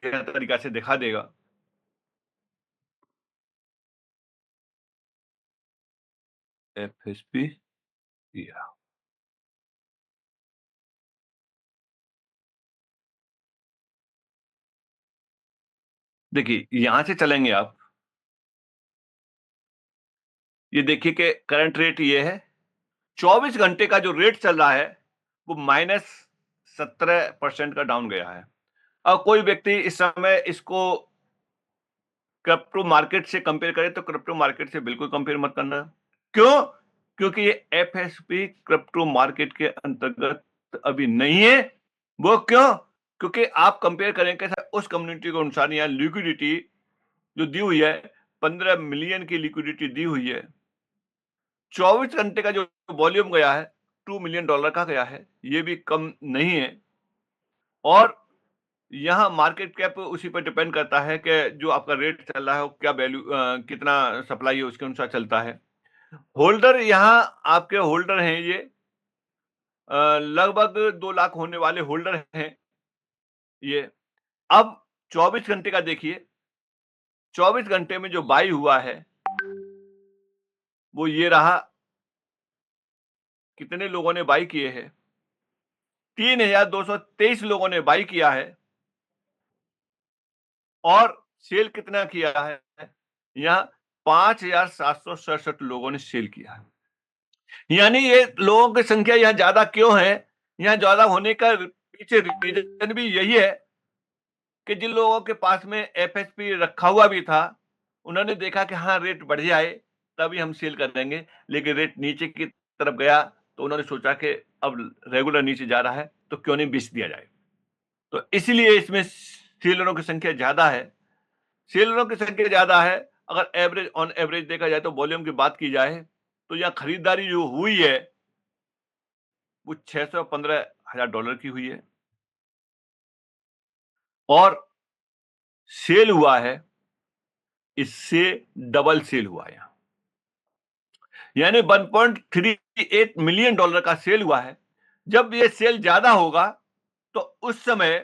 बढ़िया तरीका से दिखा देगा। एफएसपी या देखिए, यहां से चलेंगे आप, ये देखिए कि करंट रेट ये है, 24 घंटे का जो रेट चल रहा है, वो -17% का डाउन गया है। अब कोई व्यक्ति इस समय इसको क्रिप्टो मार्केट से कंपेयर करे तो क्रिप्टो मार्केट से बिल्कुल कंपेयर मत करना। क्यों? क्योंकि ये एफएसपी क्रिप्टो मार्केट के अंतर्गत अभी नहीं है। वो क्यों? क्योंकि आप कंपेयर करेंगे उस कम्युनिटी के अनुसार यहाँ लिक्विडिटी जो दी हुई है, 15 मिलियन की लिक्विडिटी दी हुई है। 24 घंटे का जो वॉल्यूम गया है, $2 मिलियन का गया है, ये भी कम नहीं है। और यहाँ मार्केट कैप उसी पे डिपेंड करता है कि जो आपका रेट चल रहा है वो क्या वैल्यू कितना सप्लाई है उसके अनुसार चलता है। होल्डर यहाँ आपके होल्डर हैं ये लगभग 2 लाख होने वाले होल्डर हैं ये। अब 24 घंटे का देखिए, 24 घंटे में जो बाई हुआ है, वो ये रहा। कितने लोगों ने बाई किए हैं? 3,223 लोगों ने बाई किया है और सेल कितना किया है? यहाँ 5,767 लोगों ने सेल किया है। यानी ये लोगों की संख्या यहाँ ज्यादा क्यों है? यहाँ ज्यादा होने का पीछे रीजन भी यही है कि जिन लोगों के पास में एफएसपी रखा हुआ भी था, उन्होंने देखा कि हाँ रेट बढ़ जाए तभी हम सेल कर देंगे, लेकिन रेट नीचे की तरफ गया तो उन्होंने सोचा कि अब रेगुलर नीचे जा रहा है तो क्यों नहीं बेच दिया जाए। तो इसलिए इसमें सेलरों की संख्या ज्यादा है। सेलरों की संख्या ज्यादा है। अगर एवरेज ऑन एवरेज देखा जाए तो वॉल्यूम की बात की जाए तो यहाँ खरीदारी जो हुई है वो $615,000 की हुई है और सेल हुआ है, इससे डबल सेल हुआ है। यानी $1.38 मिलियन का सेल हुआ है। जब ये सेल ज्यादा होगा तो उस समय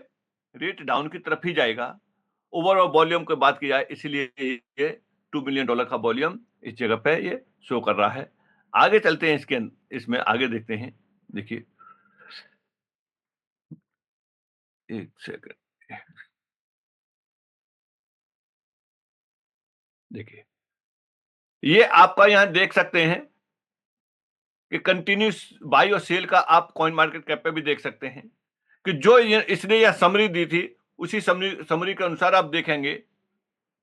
रेट डाउन की तरफ ही जाएगा। ओवरऑल वॉल्यूम की बात की जाए इसलिए ये $2 मिलियन का वॉल्यूम इस जगह पे ये शो कर रहा है। आगे चलते हैं इसमें आगे देखते हैं। देखिए, एक सेकंड, देखिए ये आपका यहां देख सकते हैं कि कंटिन्यूस बाई और सेल का आप कॉइन मार्केट कैप पे भी देख सकते हैं कि जो ये इसने यह समरी दी थी, उसी समरी के अनुसार आप देखेंगे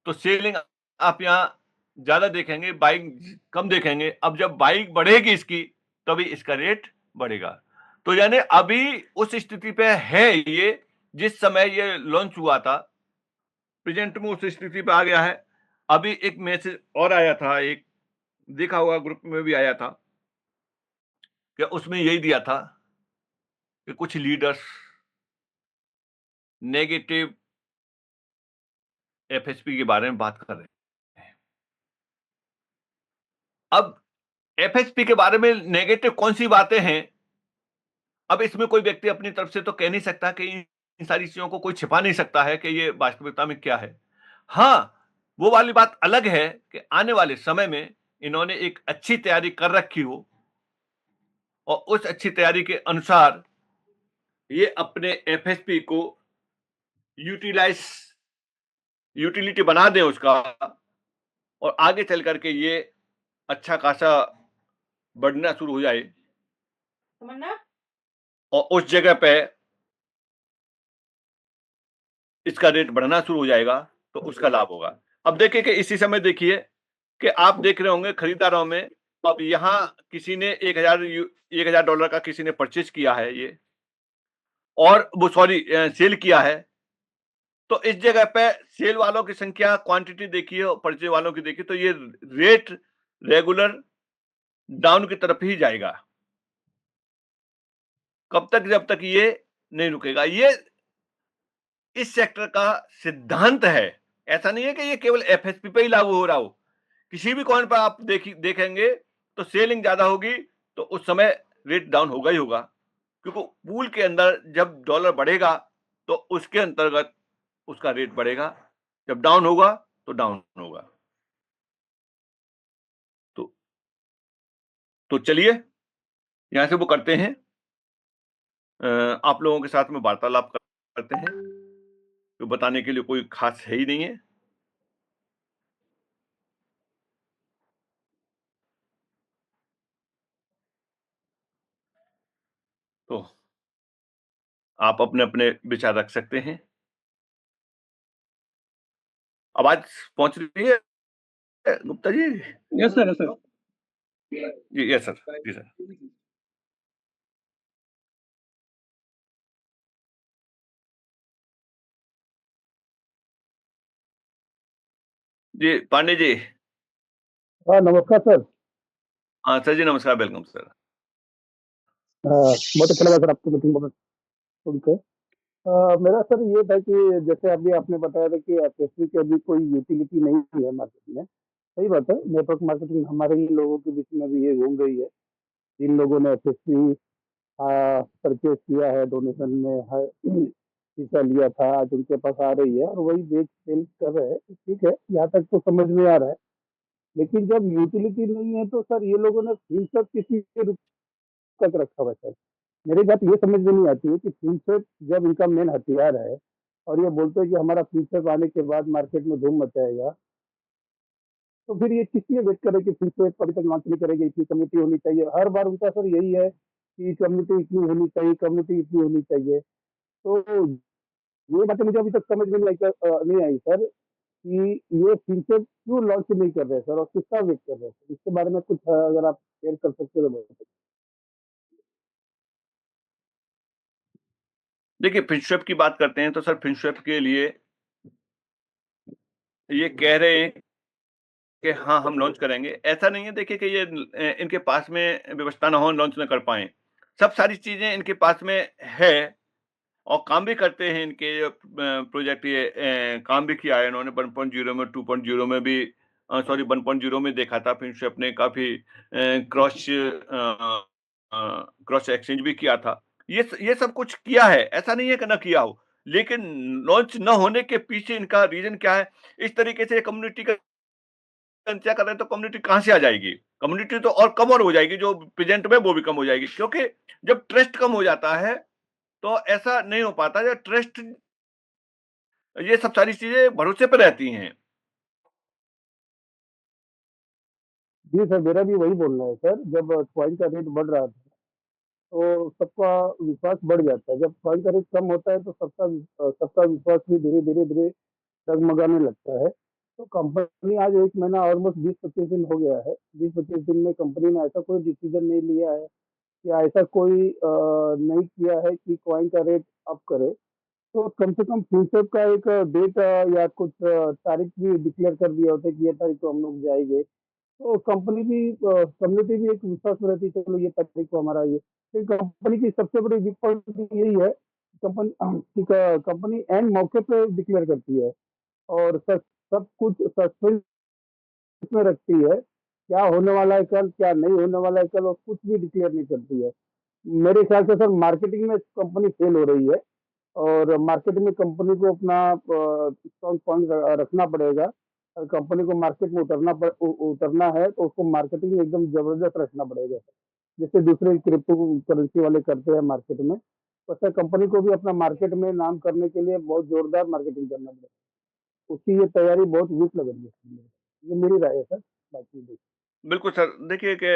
तो सेलिंग आप यहाँ ज्यादा देखेंगे, बाइंग कम देखेंगे। अब जब बाइंग बढ़ेगी इसकी तभी इसका रेट बढ़ेगा। तो यानी अभी उस स्थिति पे है ये, जिस समय ये लॉन्च हुआ था, प्रेजेंट में उस स्थिति पे आ गया है। अभी एक मैसेज और आया था, एक देखा होगा ग्रुप में भी आया था कि उसमें यही दिया था कि कुछ लीडर्स नेगेटिव एफएसपी के बारे में बात कर रहे हैं। अब एफएसपी के बारे में नेगेटिव कौन सी बातें हैं? अब इसमें कोई व्यक्ति अपनी तरफ से तो कह नहीं सकता कि इन सारी चीजों को कोई छिपा नहीं सकता है कि ये वास्तविकता में क्या है। हाँ, वो वाली बात अलग है कि आने वाले समय में इन्होंने एक अच्छी तैयारी कर रखी हो और उस अच्छी तैयारी के अनुसार ये अपने एफएसपी को यूटिलाइज यूटिलिटी बना दें उसका, और आगे चल करके ये अच्छा खासा बढ़ना शुरू हो जाए और उस जगह पे इसका रेट बढ़ना शुरू हो जाएगा तो उसका लाभ होगा। अब देखिए कि इसी समय देखिए कि आप देख रहे होंगे खरीदारों में, अब यहाँ किसी ने $1,000 का किसी ने परचेज किया है ये, और वो सॉरी सेल किया है। तो इस जगह पे सेल वालों की संख्या क्वांटिटी देखिए और परचेज वालों की देखिए तो ये रेट रेगुलर डाउन की तरफ ही जाएगा। कब तक? जब तक ये नहीं रुकेगा। ये इस सेक्टर का सिद्धांत है। ऐसा नहीं है कि ये केवल एफएसपी पे ही लागू हो रहा हो। किसी भी कॉइन पर आप देखेंगे तो सेलिंग ज्यादा होगी तो उस समय रेट डाउन होगा ही होगा, क्योंकि पूल के अंदर जब डॉलर बढ़ेगा तो उसके अंतर्गत उसका रेट बढ़ेगा, जब डाउन होगा, तो डाउन होगा। तो तो चलिए, यहाँ से वो करते हैं, आप लोगों के साथ में वार्तालाप करते हैं, तो बताने के लिए कोई ख़ास है ही नहीं है। तो आप अपने-अपने विचार रख सकते हैं। आवाज़ पहुँच रही है Gupta ji? Yes sir, yes sir. जी, यस सर। जी सर। जी, पांडे जी। हाँ, नमस्कार सर। हाँ, सर जी नमस्कार, वेलकम सर। बहुत अच्छा लगा सर आपकी मीटिंग में सुन के। मेरा सर ये था कि जैसे अभी आपने बताया था कि एफएससी की अभी कोई यूटिलिटी नहीं है मार्केट में। सही बात है, नेटवर्क मार्केटिंग हमारे ही लोगों के बीच में अभी ये घूम गई है। जिन लोगों ने एफएससी परचेज किया है, डोनेशन में हिस्सा लिया था, आज उनके पास आ रही है और वही बेच सेल कर रहे हैं। ठीक है, यहाँ तक तो समझ में आ रहा है। लेकिन जब यूटिलिटी नहीं है तो सर ये लोगों ने फीस किसी के रूप तक रखा हुआ है सर। मेरी बात ये समझ में नहीं आती है कि फ्यूचर जब इनका मेन हथियार है और ये बोलते हैं कि हमारा फ्यूचर आने के बाद मार्केट में धूम मचाएगा, तो फिर ये किस लिए वेट करे कि फ्यूचर कभी तक लॉन्च नहीं करेंगे, इतनी कम्युनिटी होनी चाहिए। हर बार उनका सर यही है कि कम्युनिटी इतनी होनी चाहिए, कम्युनिटी इतनी होनी चाहिए। तो ये बातें मुझे अभी तक समझ में नहीं आई सर कि ये फ्यूचर क्यों लॉन्च नहीं कर रहे सर और किसका वेट कर रहे हैं सर? इसके बारे में कुछ अगर आप शेयर कर सकते हो तो बताइए। देखिए, फिनस्वेप की बात करते हैं, तो सर फिनस्वेप के लिए ये कह रहे हैं कि हाँ, हम लॉन्च करेंगे। ऐसा नहीं है देखिए कि ये इनके पास में व्यवस्था ना हो, लॉन्च ना कर पाएँ। सब सारी चीज़ें इनके पास में है और काम भी करते हैं इनके प्रोजेक्ट ये काम भी किया है इन्होंने 1.0 में, 2.0 में भी सॉरी 1.0 में देखा था फिनस्वेप ने काफ़ी क्रॉस एक्सचेंज भी किया था। ये सब कुछ किया है, ऐसा नहीं है कि ना किया हो। लेकिन लॉन्च ना होने के पीछे इनका रीज़न क्या है? इस तरीके से कम्युनिटी का संख्या कर रहे हैं तो कम्युनिटी कहाँ से आ जाएगी? कम्युनिटी तो और कम और हो जाएगी, जो प्रेज़ेंट में वो भी कम हो जाएगी। क्योंकि जब ट्रस्ट कम हो जाता है, तो ऐसा नहीं हो पाता जब ट्रस्ट ये सब सारी चीज़ें भरोसे पे रहती हैं। जी सर, मेरा भी वही बोलना है सर। जब कॉइन का रेट बढ़ रहा था तो सबका विश्वास बढ़ जाता है। जब कॉइन का रेट कम होता है तो सबका विश्वास भी धीरे-धीरे डगमगाने लगता है। तो कंपनी आज 1 महीना ऑलमोस्ट 20-25 दिन हो गया है। 20-25 दिन में कंपनी ने ऐसा कोई डिसीज़न नहीं लिया है या ऐसा कोई नहीं किया है कि कॉइन का रेट अप करे। तो कम से कम फ्यूचर का एक डेट या कुछ तारीख भी डिक्लेयर कर दिया होता है कि ये तारीख को हम लोग जाएँगे। तो कंपनी भी कम्युनिटी भी एक विश्वास में रहती है, चलो ये तकनीक को हमारा ये तो कंपनी की सबसे बड़ी वीक पॉइंट यही है कंपनी कि कंपनी एंड मौके पे डिक्लेयर करती है और सब कुछ सस्पेंस में रखती है। क्या होने वाला है कल, क्या नहीं होने वाला है कल और कुछ भी डिक्लेयर नहीं करती है। मेरे ख्याल से सर मार्केटिंग में कंपनी फेल हो रही है और मार्केटिंग में कंपनी को अपना स्ट्रॉन्ग पॉइंट रखना पड़ेगा। कंपनी को मार्केट में उतरना है तो उसको मार्केटिंग में एकदम ज़बरदस्त रखना पड़ेगा। जैसे दूसरे क्रिप्टो करेंसी वाले करते हैं मार्केट में, वैसे कंपनी को भी अपना मार्केट में नाम करने के लिए बहुत ज़ोरदार मार्केटिंग करना पड़ेगा। उसकी ये तैयारी बहुत वीक लग रही है। ये मेरी राय है सर, बाकी देखिए। बिल्कुल सर, देखिए कि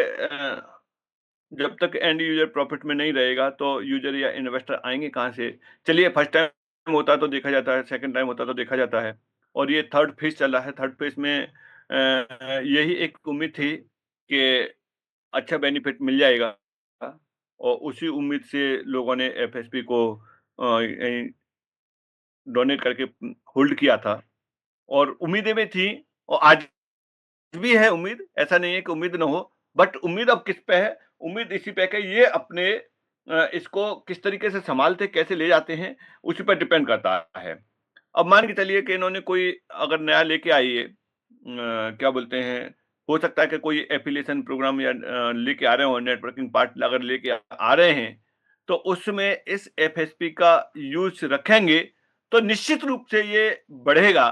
जब तक एंड यूज़र प्रॉफ़िट में नहीं रहेगा, तो यूज़र या इन्वेस्टर आएँगे कहाँ से? चलिए फर्स्ट टाइम होता है तो देखा जाता है, सेकंड टाइम होता है तो देखा जाता है और ये थर्ड फेज़ चल रहा है। थर्ड फेज़ में यही एक उम्मीद थी कि अच्छा बेनिफिट मिल जाएगा और उसी उम्मीद से लोगों ने एफएसपी को डोनेट करके होल्ड किया था और उम्मीदें भी थी और आज भी है उम्मीद, ऐसा नहीं है कि उम्मीद ना हो, बट उम्मीद अब किस पे है? उम्मीद इसी पे है कि ये अपने इसको किस तरीके से सँभालते, कैसे ले जाते हैं, उसी पर डिपेंड करता है। अब मान के चलिए कि इन्होंने कोई अगर नया लेके आई है क्या बोलते हैं, हो सकता है कि कोई एफ़िलिएशन प्रोग्राम या लेके आ रहे हों, नेटवर्किंग पार्ट अगर लेके आ रहे हैं, तो उसमें इस एफएसपी का यूज़ रखेंगे, तो निश्चित रूप से ये बढ़ेगा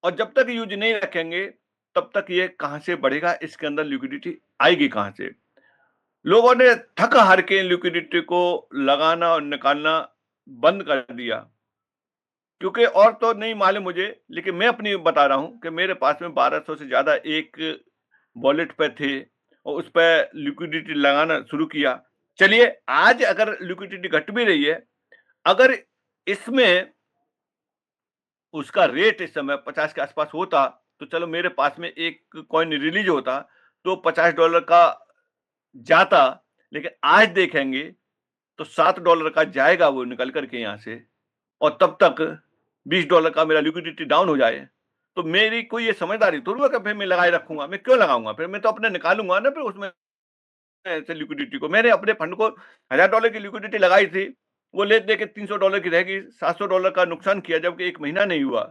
और जब तक यूज़ नहीं रखेंगे, तब तक ये कहाँ से बढ़ेगा, इसके अंदर लिक्विडिटी आएगी कहाँ से? लोगों ने थक हार के लिक्विडिटी को लगाना और निकालना बंद कर दिया। क्योंकि और तो नहीं मालूम मुझे, लेकिन मैं अपनी बता रहा हूँ कि मेरे पास में 1200 से ज़्यादा एक वॉलेट पे थे और उस पे लिक्विडिटी लगाना शुरू किया। चलिए, आज अगर लिक्विडिटी घट भी रही है, अगर इसमें उसका रेट इस समय 50 के आसपास होता, तो चलो मेरे पास में एक कॉइन रिलीज़ होता, तो $50 का जाता, लेकिन आज देखेंगे तो $7 का जाएगा वो निकल कर के यहाँ से और तब तक $20 का मेरा लिक्विडिटी डाउन हो जाए, तो मेरी कोई ये समझदारी थोड़ी है कि फिर मैं लगाए रखूँगा, मैं क्यों लगाऊँगा? फिर मैं तो अपने निकालूँगा ना फिर उसमें से लिक्विडिटी को। मैंने अपने फंड को $1000 की लिक्विडिटी लगाई थी, वो ले-दे के $300 की रह गई, $700 का नुकसान किया जबकि 1 महीना नहीं हुआ।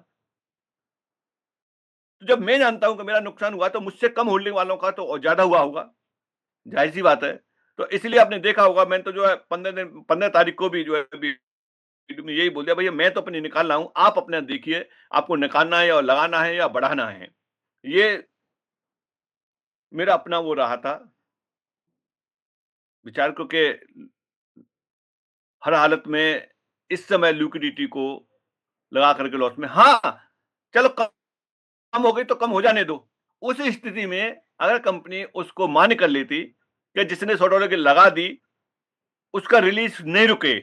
तो जब मैं जानता हूँ कि मेरा नुकसान हुआ तो मुझसे कम होल्डिंग वालों का तो और ज़्यादा हुआ होगा, ज़ाहिर-सी बात है। तो इसलिए आपने देखा होगा मैंने तो जो है 15 तारीख को भी जो है वीडियो में यही बोल दिया भैया मैं तो अपनी निकाल रहा हूँ, आप अपना देखिए, आपको निकालना है और लगाना है या बढ़ाना है। ये मेरा अपना वो रहा था विचार क्योंकि हर हालत में इस समय लिक्विडिटी को लगा करके लॉस में हाँ, चलो कम हो गई तो कम हो जाने दो। उस स्थिति में अगर कंपनी उसको मान्य कर लेती कि जिसने $100 की लगा दी, उसका रिलीज़ नहीं रुके,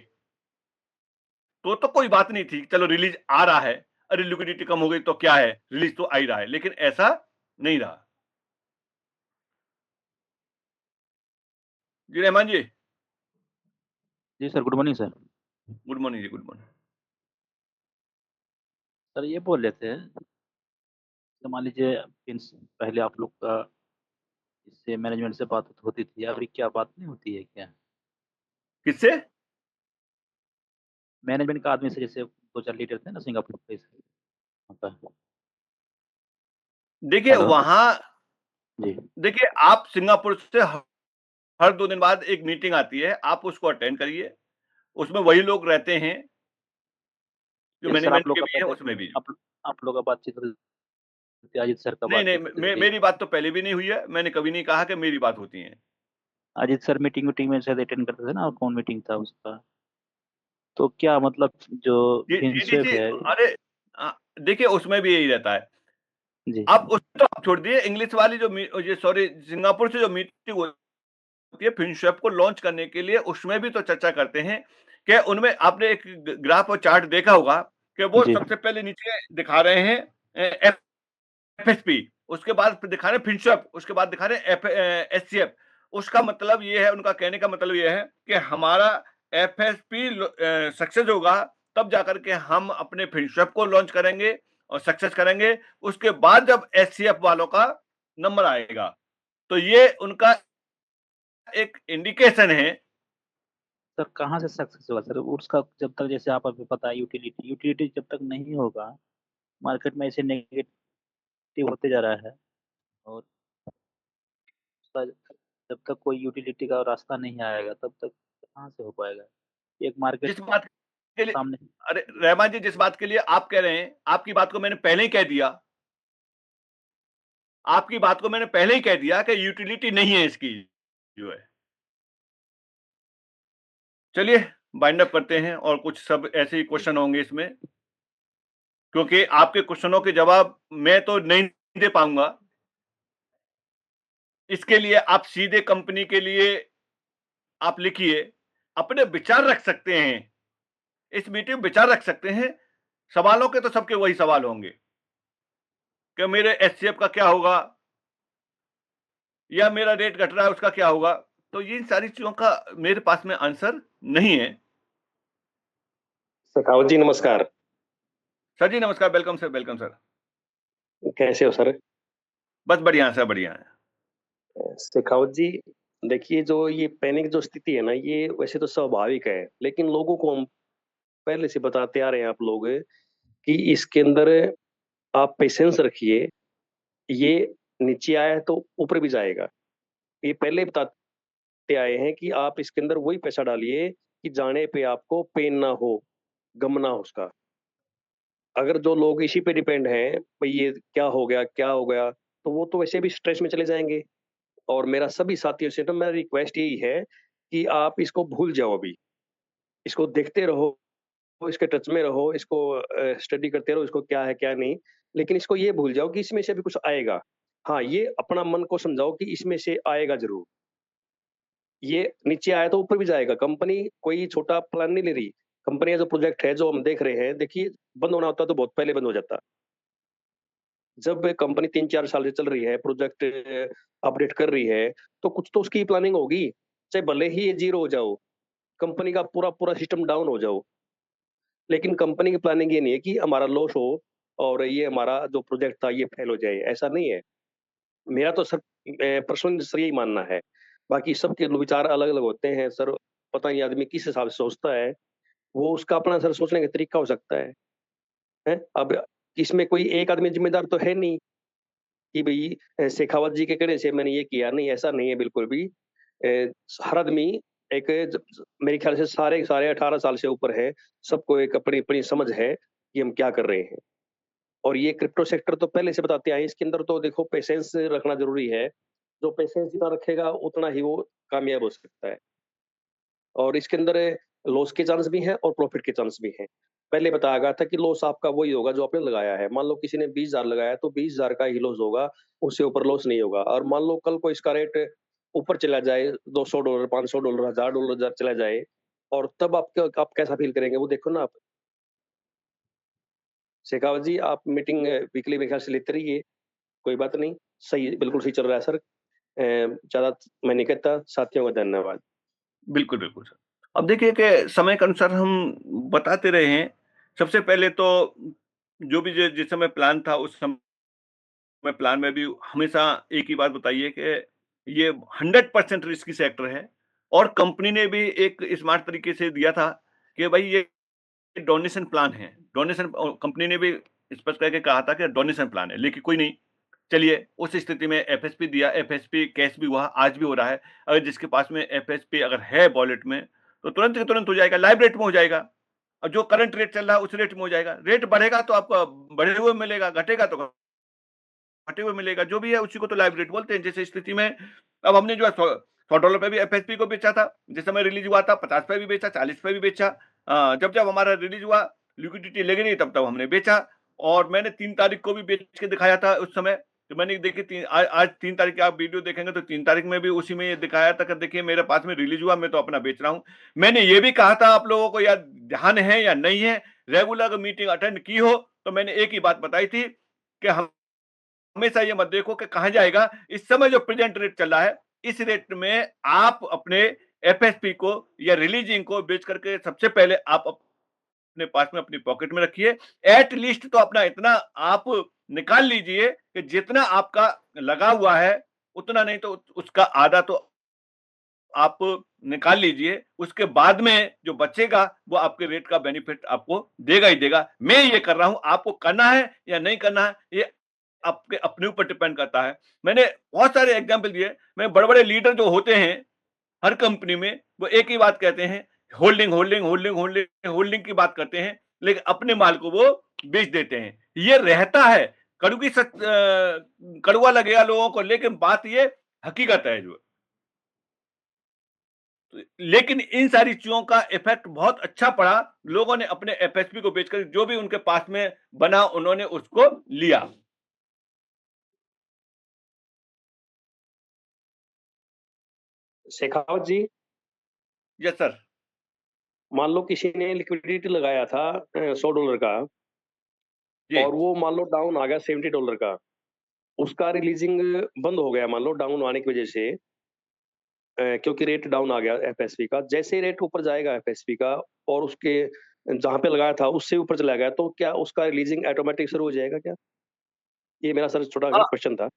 तो कोई बात नहीं थी। चलो रिलीज़ आ रहा है, अरे लिक्विडिटी कम हो गई तो क्या है, रिलीज़ तो आ ही रहा है, लेकिन ऐसा नहीं रहा। जी, रहमान जी। जी sir, good morning sir. Good morning जी, गुड मॉर्निंग। सर ये बोल रहे थे, तो मान लीजिए पहले आप लोग का इससे मैनेजमेंट से बात होती थी, अभी क्या बात नहीं होती है क्या? किससे? मैनेजमेंट का आदमी से जैसे 2-4 लीडर थे ना सिंगापुर के वहाँ का। देखिए हेलो? वहाँ जी, देखिए आप सिंगापुर से हर 2 दिन बाद एक मीटिंग आती है, आप उसको अटेंड करिए। उसमें वही लोग रहते हैं, जो जैसे सर आप मैनेजमेंट लोग के का भी हैं, पहले उसमें भी। आप लोग का बातचीत होती थी, अजीत सर का नहीं, नहीं, बातचीत होती मे थी। मेरी बात तो पहले भी नहीं हुई है। मैंने कभी नहीं कहा कि मेरी बात होती है। अजीत सर मीटिंग में शायद अटेंड करते थे ना, और कौन मीटिंग था उसका? तो क्या मतलब जो जी, जी, फिनसर्व जी। है। अरे देखिए उसमें भी यही रहता है। जी, आप उसको तो आप छोड़ दिए इंग्लिश वाली जो ये सॉरी सिंगापुर से जो मीटिंग होती है फिनसर्व को लॉन्च करने के लिए, उसमें भी तो चर्चा करते हैं कि उनमें आपने एक ग्राफ और चार्ट देखा होगा कि वो जी, सबसे पहले नीचे दिखा रहे हैं एफएसपी, उसके बाद फिर दिखा रहे हैं फिनसर्व, उसके बाद दिखा रहे हैं एचसीएफ। उसका मतलब ये है, उनका कहने का मतलब ये है कि हमारा एफएसपी सक्सेस होगा, तब जाकर के हम अपने फिनसर्व को लॉन्च करेंगे और सक्सेस करेंगे। उसके बाद जब एचसीएफ वालों का नंबर आएगा, तो ये उनका एक इंडिकेशन है। सर कहाँ से सक्सेस होगा सर? उसका जब तक, जैसे आप अभी पता है, यूटिलिटी जब तक नहीं होगा, मार्केट में ऐसे नेगेटिव होते जा रहा है, और उसका जब तक कोई यूटिलिटी का रास्ता नहीं आएगा, तब तक कहाँ से हो पाएगा? एक मार्केट जिस बात के लिए सामने। अरे रहमान जी, जिस बात के लिए आप कह रहे हैं, आपकी बात को मैंने पहले ही कह दिया। आपकी बात को मैंने पहले ही कह दिया कि यूटिलिटी नहीं है इसकी जो है। चलिए बाइंड अप करते हैं और कुछ सब ऐसे ही क्वेश्चन होंगे इसमें, क्योंकि आपके क्वेश्चनों के जवाब मैं तो नहीं दे पाऊंगा। इसके लिए आप सीधे कंपनी के लिए आप लिखिए, अपने विचार रख सकते हैं, इस मीटिंग में विचार रख सकते हैं। सवालों के तो सबके वही सवाल होंगे कि मेरे एचसीएफ का क्या होगा, या मेरा रेट घट रहा है उसका क्या होगा। तो ये सारी चीजों का मेरे पास में आंसर नहीं है। शेखावत जी नमस्कार। सर जी नमस्कार, वेलकम सर, वेलकम सर। कैसे हो सर? बस बढ़िया सर, बढ़िया है। शेखावत जी, देखिए जो ये पैनिक जो स्थिति है ना, ये वैसे तो स्वाभाविक है, लेकिन लोगों को हम पहले से बताते आ रहे हैं आप लोग कि इसके अंदर आप पेशेंस रखिए। ये नीचे आया है तो ऊपर भी जाएगा। ये पहले बताते आए हैं कि आप इसके अंदर वही पैसा डालिए कि जाने पे आपको पेन ना हो। गम ना हो उसका। अगर जो लोग इसी पे डिपेंड हैं, भई ये क्या हो गया, क्या हो गया? तो वो तो वैसे भी स्ट्रेस में चले जाएँगे। और मेरा सभी साथियों से तो मेरा रिक्वेस्ट यही है कि आप इसको भूल जाओ अभी। इसको देखते रहो, इसके टच में रहो, इसको स्टडी करते रहो, इसको क्या है, क्या नहीं। लेकिन इसको ये भूल जाओ कि इसमें से भी कुछ आएगा। हाँ, ये अपना मन को समझाओ कि इसमें से आएगा ज़रूर। ये नीचे आया तो ऊपर भी जाएगा। कंपनी कोई छोटा प्लान नहीं ले रही। कंपनी का जो प्रोजेक्ट है, जो हम देख रहे हैं, देखिए बंद होना होता तो बहुत पहले बंद हो जाता। जब कंपनी 3-4 साल से चल रही है, प्रोजेक्ट अपडेट कर रही है, तो कुछ तो उसकी प्लानिंग होगी। चाहे भले ही ये ज़ीरो हो जाओ, कंपनी का पूरा सिस्टम डाउन हो जाओ। लेकिन कंपनी की प्लानिंग ये नहीं है कि हमारा लॉस हो और ये हमारा जो प्रोजेक्ट था ये फेल हो जाए, ऐसा नहीं है। मेरा तो सर पर्सनली सर यही मानना है। बाकी सबके विचार अलग-अलग होते हैं सर, पता नहीं आदमी किस हिसाब से सोचता है, वो उसका अपना सर सोचने का तरीका हो सकता है, हैं? अब इसमें कोई एक आदमी ज़िम्मेदार तो है नहीं कि भई शेखावत जी के कहने से मैंने ये किया, नहीं ऐसा नहीं है बिल्कुल भी। हर आदमी एक ज मेरे ख्याल से सारे के सारे 18 साल से ऊपर हैं, सबको एक अपनी-अपनी समझ है कि हम क्या कर रहे हैं। और ये क्रिप्टो सेक्टर तो पहले से बताते आए हैं, इसके अंदर तो देखो पेशेंस रखना ज़रूरी है। जो पेशेंस जितना रखेगा उतना ही वो कामयाब हो सकता है। और इसके अंदर लॉस के चांस भी हैं और प्रॉफिट के चांस भी हैं। पहले बताया गया था कि लॉस आपका वही होगा जो आपने लगाया है। मान लो किसी ने 20,000 लगाया तो 20,000 का ही लॉस होगा, उससे ऊपर लॉस नहीं होगा। और मान लो कल को इसका रेट ऊपर चला जाए $200, $500, $1000 चला जाए और तब आप कैसा फ़ील करेंगे वो देखो ना आप। शेखावत जी आप मीटिंग वीकली मेरे ख्याल से लेते रहिए, कोई बात नहीं। सही बिल्कुल सही चल रहा है सर। ज़्यादा मैं नहीं कहता, साथियों का धन्यवाद। बिल्कुल, बिल्कुल सर। अब देखिए कि समय के अनुसार हम बताते रहे हैं। सबसे पहले तो जो भी जिस समय प्लान था उस प्लान में भी हमेशा एक ही बात बताई है कि ये 100% रिस्की सेक्टर है और कंपनी ने भी एक स्मार्ट तरीके से दिया था कि भाई ये डोनेशन प्लान है। डोनेशन कंपनी ने भी स्पष्ट करके कहा था कि डोनेशन प्लान है, लेकिन कोई नहीं। चलिए उस स्थिति में एफएसपी दिया, एफएसपी कैश भी हुआ, आज भी हो रहा है। अगर जिसके पास में एफएसपी अगर है वॉलेट में, तो तुरंत के तुरंत हो जाएगा, लाइव रेट में हो जाएगा। और जो करंट रेट चल रहा है उस रेट में हो जाएगा। रेट बढ़ेगा तो आपको बढ़े हुए मिलेगा, घटेगा तो घटे हुए मिलेगा। जो भी है उसी को तो लाइव रेट बोलते हैं। जैसे स्थिति में अब हमने जो है $100 पे भी एफएसपी को बेचा था। जिस समय रिलीज़ हुआ था 50 पे भी बेचा, 40 पे भी बेचा। जब हमारा रिलीज़ हुआ, लिक्विडिटी लगी नहीं तब हमने बेचा और मैंने 3 तारीख को भी बेच के दिखाया था उस समय। तो मैंने देखिए आज 3 तारीख की आप वीडियो देखेंगे तो 3 तारीख में भी उसी में ये दिखाया था कि देखिए मेरे पास में रिलीज़ हुआ, मैं तो अपना बेच रहा हूँ। मैंने ये भी कहा था आप लोगों को या ध्यान है या नहीं है, रेगुलर अगर मीटिंग अटेंड की हो तो मैंने एक ही बात बताई थी कि हम हमेशा ये मत देखो कि कहाँ जाएगा। इस समय जो प्रेजेंट रेट चल रहा है, इस रेट में आप अपने एफएसपी को या रिलीजिंग को बेच करके सबसे पहले आप अपने पास में अपनी पॉकेट में रखिए। एट लीस्ट तो अपना इतना आप निकाल लीजिए कि जितना आपका लगा हुआ है, उतना नहीं तो उसका आधा तो आप निकाल लीजिए। उसके बाद में जो बचेगा, वो आपके रेट का बेनिफिट आपको देगा ही देगा। मैं ये कर रहा हूँ, आपको करना है या नहीं करना है, ये आपके अपने ऊपर डिपेंड करता है। मैंने बहुत सारे एग्ज़ाम्पल दिए। मैं बड़े-बड़े लीडर जो होते हैं, हर कंपनी में, वो एक ही बात कहते हैं, holding, holding, holding, holding, holding की बात करते हैं, लेकिन अपने माल को वो बेच देते हैं। ये रहता है, कड़वा लगेगा लोगों को, लेकिन बात ये हकीकत है जो। लेकिन इन सारी चीज़ों का इफ़ेक्ट बहुत अच्छा पड़ा। लोगों ने अपने एफएसपी को बेचकर जो भी उनके पास में बना, उन्होंने उसको लिया। शेखावत जी, यस सर। मान लो किसी ने लिक्विडिटी लगाया था $100 का जी। और वो मान लो डाउन आ गया $70 का। उसका रिलीजिंग बंद हो गया मान लो डाउन आने की वजह से क्योंकि रेट डाउन आ गया एफएसपी का। जैसे ही रेट ऊपर जाएगा एफएसपी का और उसके जहाँ पे लगाया था उससे ऊपर चला गया तो क्या उसका रिलीजिंग ऑटोमेटिक शुरू हो जाएगा क्या? ये मेरा सर छोटा सा हाँ। क्वेश्चन था।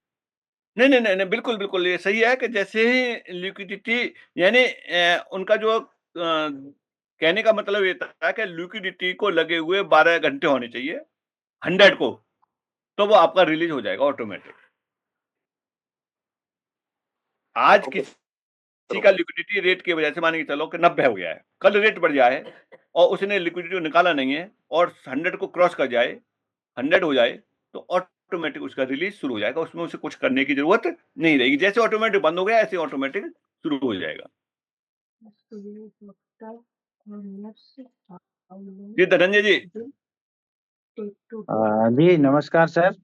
नहीं, नहीं, नहीं, नहीं, बिल्कुल, बिल्कुल, ये सही है कि जैसे ही लिक्विडिटी यानी उनका जो कहने का मतलब ये था कि लिक्विडिटी को लगे हुए 12 घंटे होने चाहिए, 100 को, तो वो आपका रिलीज़ हो जाएगा ऑटोमेटिक। आज ओके। किसी किसी का लिक्विडिटी रेट की वजह से मान के चलो कि 90 हो गया है, कल रेट बढ़ जाए और उसने लिक्विडिटी निकाला नहीं है और 100 को क्रॉस कर जाए, 100 हो जाए, तो ऑटोमेटिक उसका रिलीज शुरू हो जाएगा, उसमें उसे कुछ करने की जरूरत नहीं रहेगी। जैसे ऑटोमेटिक बंद हो गया ऐसे ऑटोमेटिक शुरू हो जाएगा। जी धनंजय जी। जी नमस्कार सर।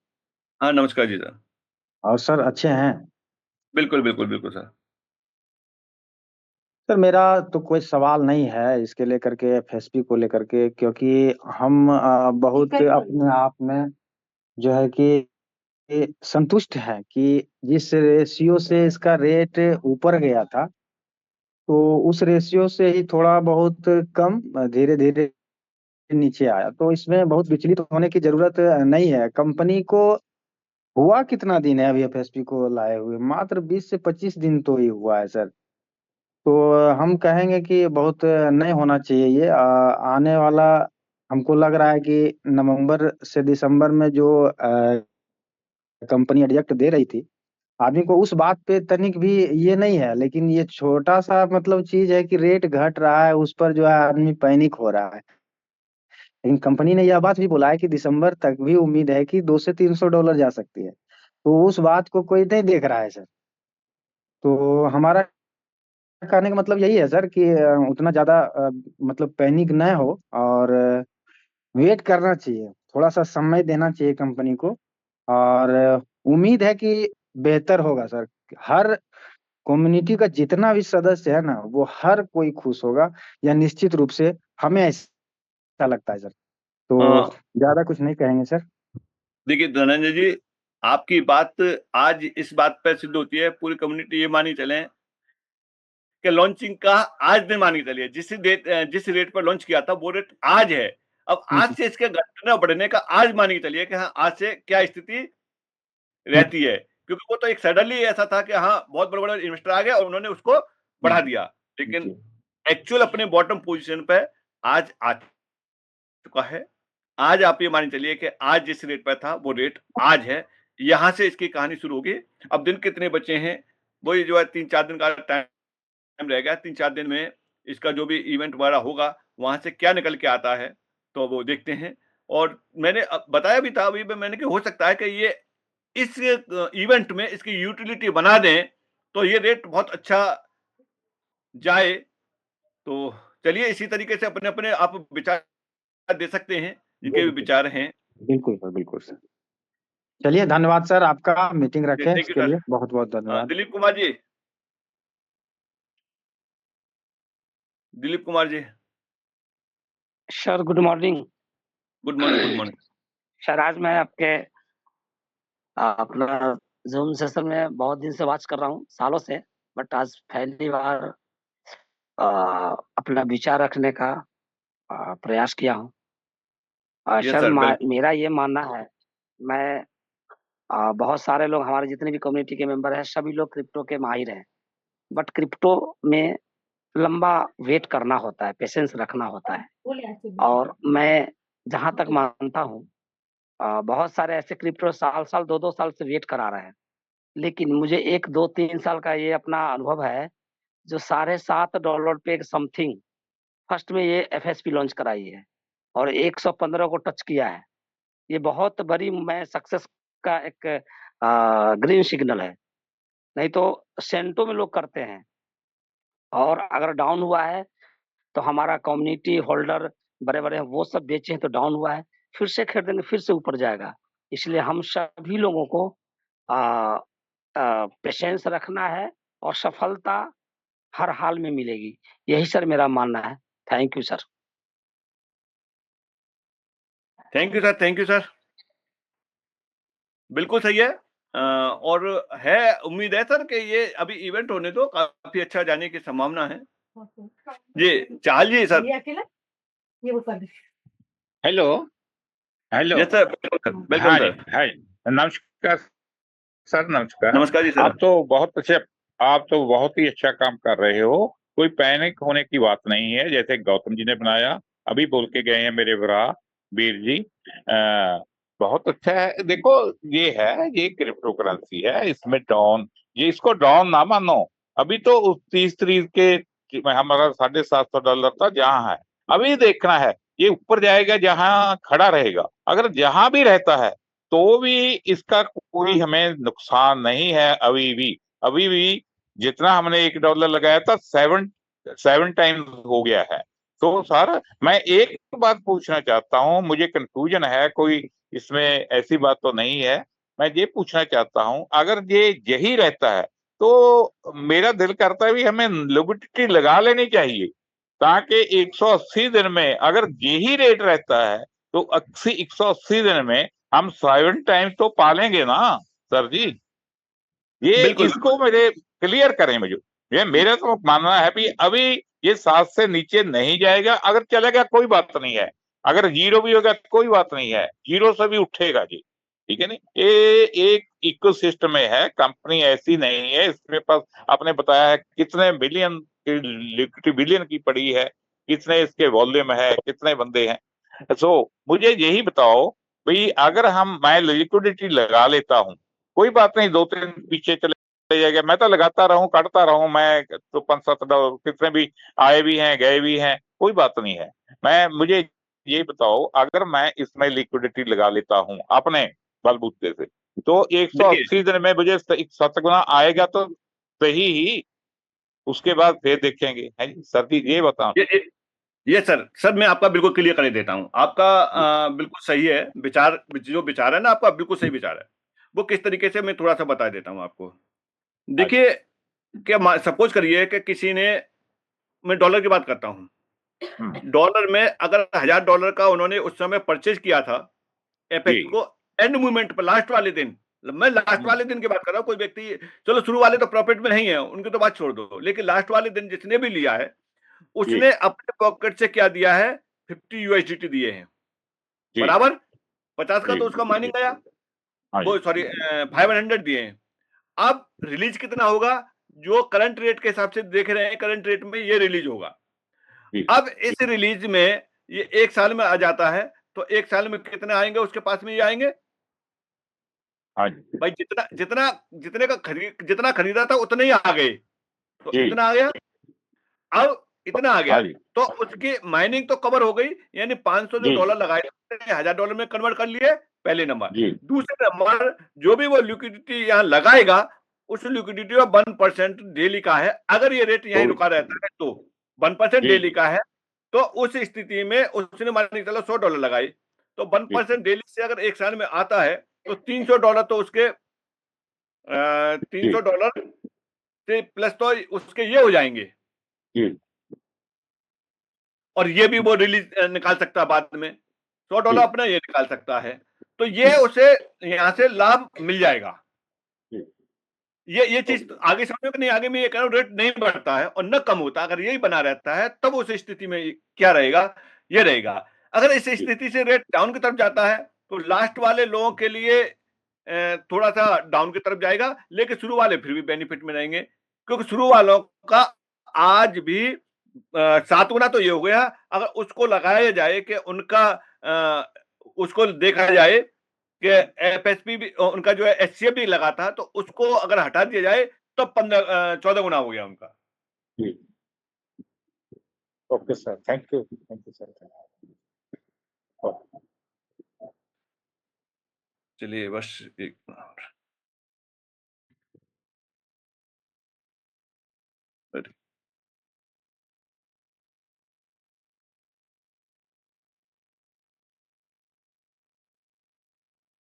हाँ नमस्कार जी सर। और सर अच्छे हैं? बिल्कुल बिल्कुल बिल्कुल सर। सर मेरा तो कोई सवाल नहीं है इसके लेकर के, एफएसपी को लेकर के, क्योंकि हम बहुत अपने आप में जो है कि संतुष्ट हैं कि जिस रेशियो से इसका रेट ऊपर गया था, तो उस रेशियो से ही थोड़ा बहुत कम धीरे धीरे नीचे आया, तो इसमें बहुत विचलित होने की जरूरत नहीं है। कंपनी को हुआ कितना दिन है अभी एफएसपी को लाए हुए? मात्र 20 से 25 दिन तो ही हुआ है सर। तो हम कहेंगे कि बहुत नहीं होना चाहिए ये। आने वाला हमको लग रहा है कि नवंबर से दिसंबर में जो कंपनी रिजेक्ट दे रही थी, आदमी को उस बात पे तनिक भी ये नहीं है, लेकिन ये छोटा सा मतलब चीज है कि रेट घट रहा है, उस पर जो है आदमी पैनिक हो रहा है। लेकिन कंपनी ने यह बात भी बोला है कि दिसंबर तक भी उम्मीद है कि $200 से $300 जा सकती है, तो उस बात को कोई नहीं देख रहा है सर। तो हमारा कहने का मतलब यही है सर कि उतना ज्यादा मतलब पैनिक न हो और वेट करना चाहिए, थोड़ा सा समय देना चाहिए कंपनी को, और उम्मीद है कि बेहतर होगा सर। हर कम्युनिटी का जितना भी सदस्य है ना, वो हर कोई खुश होगा, यह निश्चित रूप से, हमें ऐसा लगता है सर। तो ज्यादा कुछ नहीं कहेंगे सर। देखिए धनंजय जी, आपकी बात आज इस बात पर सिद्ध होती है, पूरी कम्युनिटी ये मानी चले कि लॉन्चिंग का आज दिन मानी चलिए, जिस रेट पर लॉन्च किया था वो रेट आज है। अब आज से इसके घटना बढ़ने का आज मान के चलिए कि हाँ आज से क्या स्थिति रहती है, क्योंकि वो तो एक सडनली ऐसा था कि हाँ बहुत बड़े बड़े इन्वेस्टर आ गए और उन्होंने उसको बढ़ा दिया, लेकिन एक्चुअल अपने बॉटम पोजीशन पे आज आ चुका है। आज आप ये मान चलिए कि आज जिस रेट पर था वो रेट आज है, यहां से इसकी कहानी शुरू होगी। अब दिन कितने बचे हैं, वही जो है 3-4 दिन का टाइम रह गया। 3-4 दिन में इसका जो भी इवेंट वगैरह होगा वहां से क्या निकल के आता है तो वो देखते हैं। और मैंने बताया भी था अभी मैंने कि हो सकता है कि ये इस इवेंट में इसकी यूटिलिटी बना दें तो ये रेट बहुत अच्छा जाए। तो चलिए इसी तरीके से अपने अपने आप विचार दे सकते हैं जिनके भी विचार हैं। बिल्कुल सर, बिल्कुल सर। चलिए धन्यवाद सर, आपका मीटिंग रखें थैंक यू इसके सर। लिए बहुत बहुत धन्यवाद। Dilip Kumar ji, Dilip Kumar ji. Sir good morning. Good morning, good morning. Sir आज मैं आपके अपना जूम सेशन में बहुत दिन से वॉच कर रहा हूँ, सालों से, बट आज पहली बार अपना विचार रखने का प्रयास किया हूँ। यस सर सर, बिल्कुल। मेरा ये मानना है, मैं बहुत सारे लोग, हमारे जितने भी कम्युनिटी के मेंबर हैं, सभी लोग क्रिप्टो के माहिर हैं, बट क्रिप्टो में लंबा वेट करना होता है, पेशेंस रखना होता है। और मैं जहां तक मानता हूँ, बहुत सारे ऐसे क्रिप्टो साल 2-2 साल से वेट करा रहे हैं, लेकिन मुझे 1-2-3 साल का ये अपना अनुभव है, जो $7.5 पे समथिंग फर्स्ट में ये एफएसपी लॉन्च कराई है और 115 को टच किया है। ये बहुत बड़ी मैं सक्सेस का एक ग्रीन सिग्नल है। नहीं तो सेंटो में लोग करते हैं, और अगर डाउन हुआ है तो हमारा कम्युनिटी होल्डर बड़े बड़े हैं, वो सब बेचे हैं तो डाउन हुआ है, फिर से खरीदेंगे, फिर से ऊपर जाएगा। इसलिए हम सभी लोगों को पेशेंस रखना है और सफलता हर हाल में मिलेगी, यही सर मेरा मानना है। Thank you sir. Thank you sir, thank you sir. बिल्कुल सही है। और है उम्मीद है सर कि ये अभी इवेंट होने दो, काफी अच्छा जाने की संभावना है। जी चाल जी sir. Hello hello. Yes sir, welcome hi sir. Hi, नमस्कार सर। नमस्कार। नमस्कार जी सर। आप तो बहुत ही अच्छा काम कर रहे हो, कोई पैनिक होने की बात नहीं है। जैसे गौतम जी ने बनाया, अभी बोल के गए हैं मेरे भरा वीर जी, बहुत अच्छा है। देखो ये क्रिप्टो करेंसी है, इसमें डाउन, ये इसको डाउन ना मानो, अभी तो उस 30 के हमारा $750 था जहां है। अभी देखना है ये ऊपर जाएगा जहां खड़ा रहेगा। अगर जहां भी रहता है तो भी इसका कोई हमें नुकसान नहीं है। अभी भी जितना हमने $1 लगाया था 7 टाइम्स हो गया है। तो सर मैं एक बात पूछना चाहता हूँ, मुझे कंफ्यूजन है, कोई इसमें ऐसी बात तो नहीं है। मैं ये पूछना चाहता हूँ अगर ये यही रहता है तो मेरा दिल करता है भी हमें लिक्विडिटी लगा लेनी चाहिए, ताकि 180 दिन में अगर यही रेट रहता है तो 180 दिन में हम 7 टाइम्स तो पालेंगे ना सर जी। ये बिल्कुल इसको मेरे क्लियर करें मुझे। ये मेरा तो मानना है भी अभी ये 7 से नीचे नहीं जाएगा। अगर चलेगा कोई बात नहीं है, अगर जीरो भी होगा कोई बात नहीं है, जीरो से भी उठेगा जी, ठीक है नहीं। ये एक इकोसिस्टम में है, कंपनी ऐसी नहीं है। इसमें पास आपने बताया है कितने बिलियन की लिक्विडिटी बिलियन की पड़ी है, कितने इसके वॉल्यूम है, कितने बंदे हैं। सो मुझे यही बताओ भाई, अगर मैं लिक्विडिटी लगा लेता हूँ, कोई बात नहीं, 2-3 पीछे चले जाएगा, मैं तो लगाता रहूं, काटता रहूं, मैं तो $5-7 कितने भी आए भी हैं गए भी हैं, कोई बात नहीं है। मुझे ये बताओ अगर मैं इसमें लिक्विडिटी लगा लेता हूं अपने बलबूते से, तो देखिए 180 दिन में मुझे 7 गुना आएगा तो सही ही, उसके बाद फिर देखेंगे। है जी सर जी, ये बताओ। ये सर मैं आपका बिल्कुल क्लियर कर देता हूँ। आपका बिल्कुल सही है विचार, जो विचार है ना आपका बिल्कुल सही विचार है। वो किस तरीके से मैं थोड़ा सा बता देता हूँ आपको। देखिए क्या सपोज करिए कि किसी ने, मैं डॉलर की बात करता हूँ, डॉलर में अगर $1000 का उन्होंने उस समय परचेज किया था एपेक्स जी को, एंड मूवमेंट पर लास्ट वाले दिन, मैं लास्ट वाले दिन की बात कर रहा हूँ। कोई व्यक्ति, चलो शुरू वाले तो प्रॉफिट में नहीं है, उनकी तो बात छोड़ दो, लेकिन लास्ट वाले दिन जिसने भी लिया है जी उसने अपने पॉकेट से क्या दिया है, 50 यूएसडीटी दिए हैं, जी बराबर 50 का जी तो उसका माइनिंग गया, हाँ वो जी सॉरी 500 दिए हैं। अब रिलीज कितना होगा, जो करंट रेट के हिसाब से देख रहे हैं, करंट रेट में ये रिलीज होगा। जी अब इस रिलीज में ये 1 साल में आ जाता है, तो 1 साल में कितने आएंगे उसके पास में, ये आएंगे हाँ जी भाई जितना जितना जितना खरीदा था उतने ही आ गए, तो जी इतना आ गया। अब इतना आ गया हाँ जी तो उसकी माइनिंग तो कवर हो गई, यानी 500 जो जी डॉलर लगाए थे $1000 में कन्वर्ट कर लिए, पहले नंबर। जी दूसरे नंबर, जो भी वो लिक्विडिटी यहाँ लगाएगा, उस लिक्विडिटी का 1% डेली का है। अगर ये रेट यहीं तो रुका रहता है तो 1% जी डेली का है, तो उस स्थिति में उसने मान के चलो $100 लगाई, तो जी 1% डेली से अगर 1 साल में आता है तो $300 तो उसके जी $300 से प्लस तो उसके ये हो जाएंगे, जी और ये भी वो रिलीज निकाल सकता है बाद में, $100 जी अपना ये निकाल सकता है, तो ये उसे यहाँ से लाभ मिल जाएगा। जी ये चीज आगे समझ में नहीं, आगे मैं ये कह रहा हूँ रेट नहीं बढ़ता है और न कम होता, अगर यही बना रहता है तब उस स्थिति में क्या रहेगा, ये रहेगा। अगर इस जी स्थिति से रेट डाउन की तरफ जाता है तो लास्ट वाले लोगों के लिए थोड़ा सा डाउन की तरफ जाएगा, लेकिन शुरू वाले फिर भी बेनिफिट में रहेंगे, क्योंकि शुरू वालों का आज भी 7 गुना तो ये हो गया। अगर उसको लगाया जाए कि उनका उसको देखा जाए कि एफएसपी भी उनका जो है एचसीएफ भी लगा था, तो उसको अगर हटा दिया जाए तो 14 गुना हो गया उनका। जी okay sir, thank you sir. चलिए बस एक मिनट।